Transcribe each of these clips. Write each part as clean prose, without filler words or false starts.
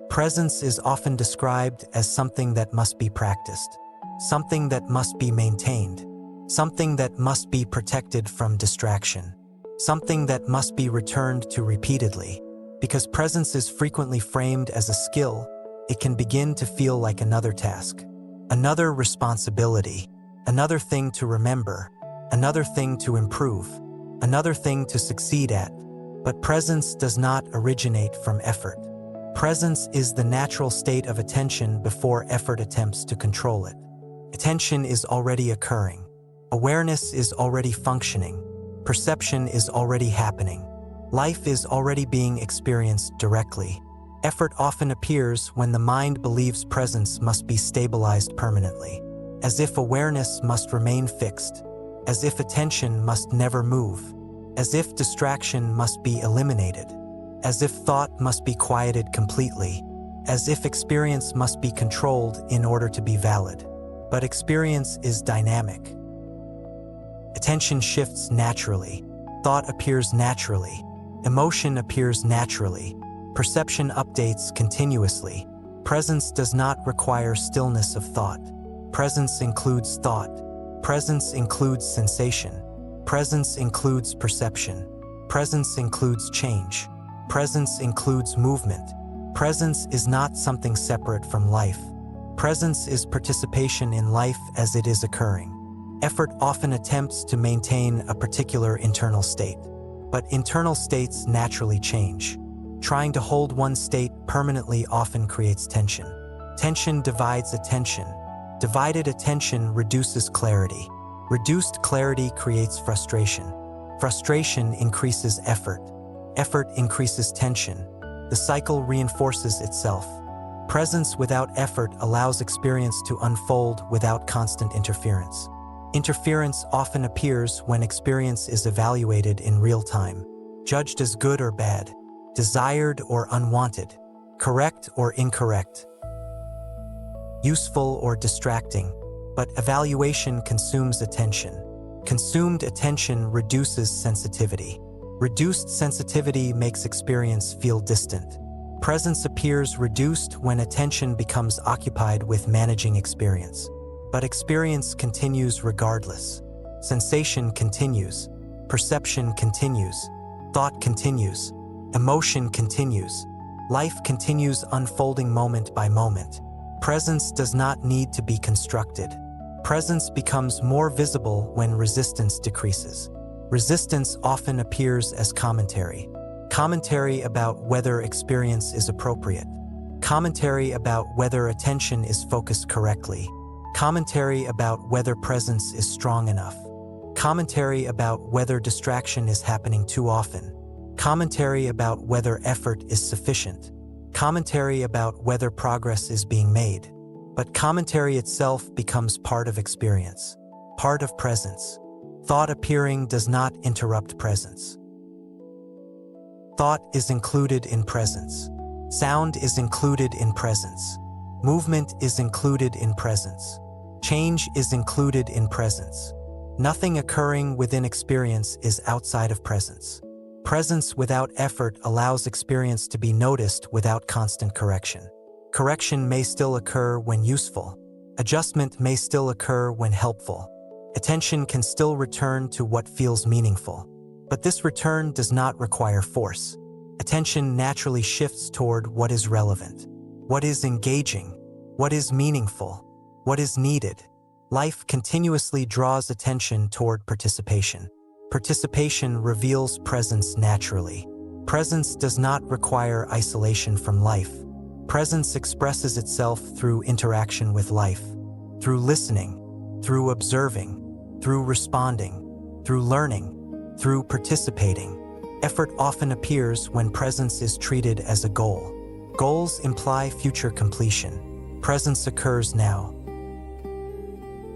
Presence is often described as something that must be practiced, something that must be maintained, something that must be protected from distraction, something that must be returned to repeatedly. Because presence is frequently framed as a skill, it can begin to feel like another task, another responsibility, another thing to remember, another thing to improve, another thing to succeed at. But presence does not originate from effort. Presence is the natural state of attention before effort attempts to control it. Attention is already occurring. Awareness is already functioning. Perception is already happening. Life is already being experienced directly. Effort often appears when the mind believes presence must be stabilized permanently, as if awareness must remain fixed, as if attention must never move, as if distraction must be eliminated, as if thought must be quieted completely, as if experience must be controlled in order to be valid. But experience is dynamic. Attention shifts naturally. Thought appears naturally. Emotion appears naturally. Perception updates continuously. Presence does not require stillness of thought. Presence includes thought. Presence includes sensation. Presence includes perception. Presence includes change. Presence includes movement. Presence is not something separate from life. Presence is participation in life as it is occurring. Effort often attempts to maintain a particular internal state, but internal states naturally change. Trying to hold one state permanently often creates tension. Tension divides attention. Divided attention reduces clarity. Reduced clarity creates frustration. Frustration increases effort. Effort increases tension. The cycle reinforces itself. Presence without effort allows experience to unfold without constant interference. Interference often appears when experience is evaluated in real time, judged as good or bad, desired or unwanted, correct or incorrect, useful or distracting. But evaluation consumes attention. Consumed attention reduces sensitivity. Reduced sensitivity makes experience feel distant. Presence appears reduced when attention becomes occupied with managing experience. But experience continues regardless. Sensation continues. Perception continues. Thought continues. Emotion continues. Life continues unfolding moment by moment. Presence does not need to be constructed. Presence becomes more visible when resistance decreases. Resistance often appears as commentary. Commentary about whether experience is appropriate. Commentary about whether attention is focused correctly. Commentary about whether presence is strong enough. Commentary about whether distraction is happening too often. Commentary about whether effort is sufficient. Commentary about whether progress is being made. But commentary itself becomes part of experience, part of presence. Thought appearing does not interrupt presence. Thought is included in presence. Sound is included in presence. Movement is included in presence. Change is included in presence. Nothing occurring within experience is outside of presence. Presence without effort allows experience to be noticed without constant correction. Correction may still occur when useful. Adjustment may still occur when helpful. Attention can still return to what feels meaningful. But this return does not require force. Attention naturally shifts toward what is relevant, what is engaging, what is meaningful, what is needed. Life continuously draws attention toward participation. Participation reveals presence naturally. Presence does not require isolation from life. Presence expresses itself through interaction with life, through listening, through observing, through responding, through learning, through participating. Effort often appears when presence is treated as a goal. Goals imply future completion. Presence occurs now.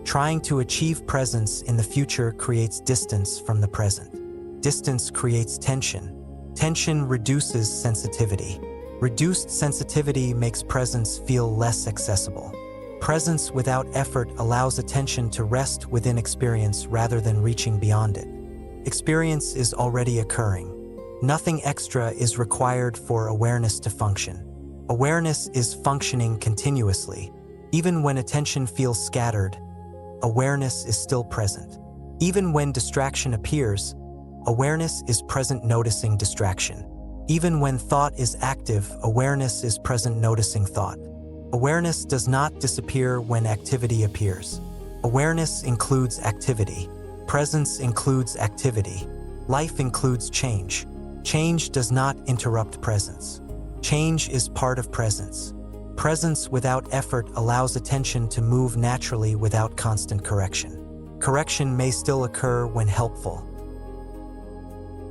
Trying to achieve presence in the future creates distance from the present. Distance creates tension. Tension reduces sensitivity. Reduced sensitivity makes presence feel less accessible. Presence without effort allows attention to rest within experience rather than reaching beyond it. Experience is already occurring. Nothing extra is required for awareness to function. Awareness is functioning continuously. Even when attention feels scattered, awareness is still present. Even when distraction appears, awareness is present noticing distraction. Even when thought is active, awareness is present noticing thought. Awareness does not disappear when activity appears. Awareness includes activity. Presence includes activity. Life includes change. Change does not interrupt presence. Change is part of presence. Presence without effort allows attention to move naturally without constant correction. Correction may still occur when helpful,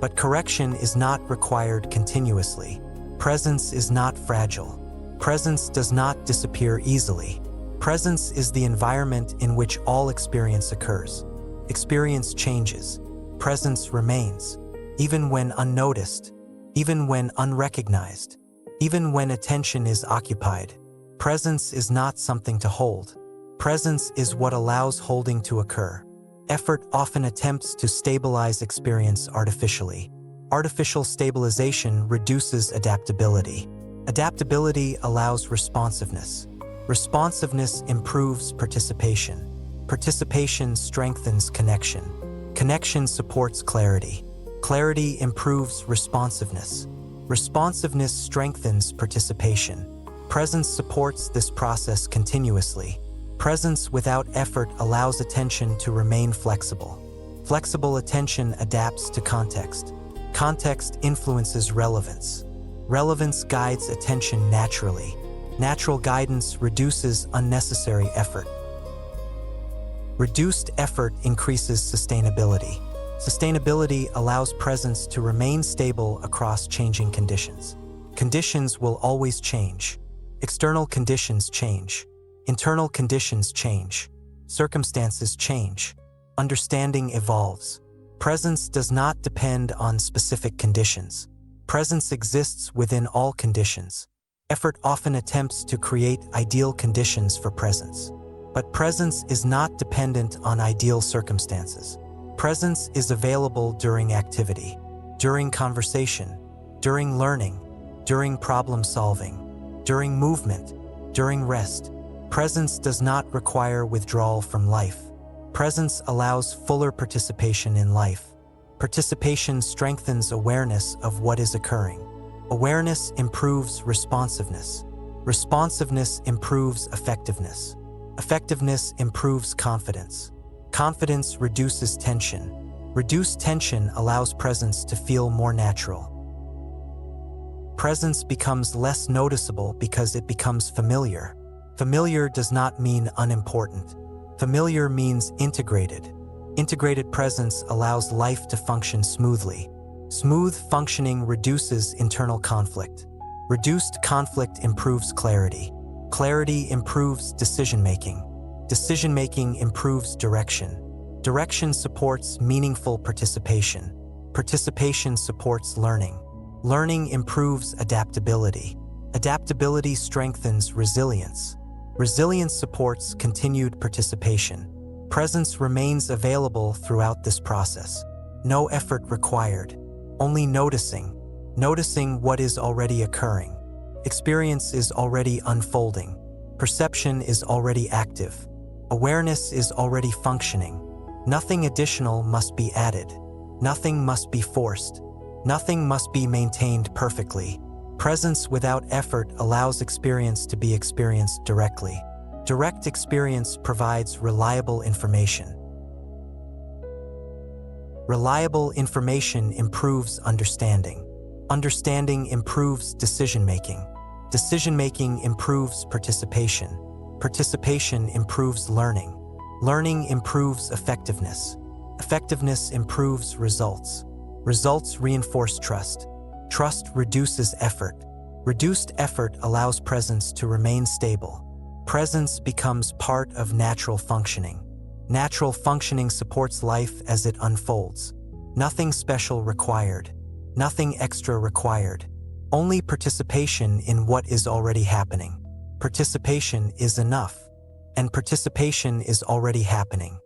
but correction is not required continuously. Presence is not fragile. Presence does not disappear easily. Presence is the environment in which all experience occurs. Experience changes. Presence remains. Even when unnoticed, even when unrecognized, even when attention is occupied. Presence is not something to hold. Presence is what allows holding to occur. Effort often attempts to stabilize experience artificially. Artificial stabilization reduces adaptability. Adaptability allows responsiveness. Responsiveness improves participation. Participation strengthens connection. Connection supports clarity. Clarity improves responsiveness. Responsiveness strengthens participation. Presence supports this process continuously. Presence without effort allows attention to remain flexible. Flexible attention adapts to context. Context influences relevance. Relevance guides attention naturally. Natural guidance reduces unnecessary effort. Reduced effort increases sustainability. Sustainability allows presence to remain stable across changing conditions. Conditions will always change. External conditions change. Internal conditions change. Circumstances change. Understanding evolves. Presence does not depend on specific conditions. Presence exists within all conditions. Effort often attempts to create ideal conditions for presence. But presence is not dependent on ideal circumstances. Presence is available during activity, during conversation, during learning, during problem solving, during movement, during rest. Presence does not require withdrawal from life. Presence allows fuller participation in life. Participation strengthens awareness of what is occurring. Awareness improves responsiveness. Responsiveness improves effectiveness. Effectiveness improves confidence. Confidence reduces tension. Reduced tension allows presence to feel more natural. Presence becomes less noticeable because it becomes familiar. Familiar does not mean unimportant. Familiar means integrated. Integrated presence allows life to function smoothly. Smooth functioning reduces internal conflict. Reduced conflict improves clarity. Clarity improves decision-making. Decision-making improves direction. Direction supports meaningful participation. Participation supports learning. Learning improves adaptability. Adaptability strengthens resilience. Resilience supports continued participation. Presence remains available throughout this process. No effort required. Only noticing. Noticing what is already occurring. Experience is already unfolding. Perception is already active. Awareness is already functioning. Nothing additional must be added. Nothing must be forced. Nothing must be maintained perfectly. Presence without effort allows experience to be experienced directly. Direct experience provides reliable information. Reliable information improves understanding. Understanding improves decision-making. Decision-making improves participation. Participation improves learning. Learning improves effectiveness. Effectiveness improves results. Results reinforce trust. Trust reduces effort. Reduced effort allows presence to remain stable. Presence becomes part of natural functioning. Natural functioning supports life as it unfolds. Nothing special required. Nothing extra required. Only participation in what is already happening. Participation is enough. And participation is already happening.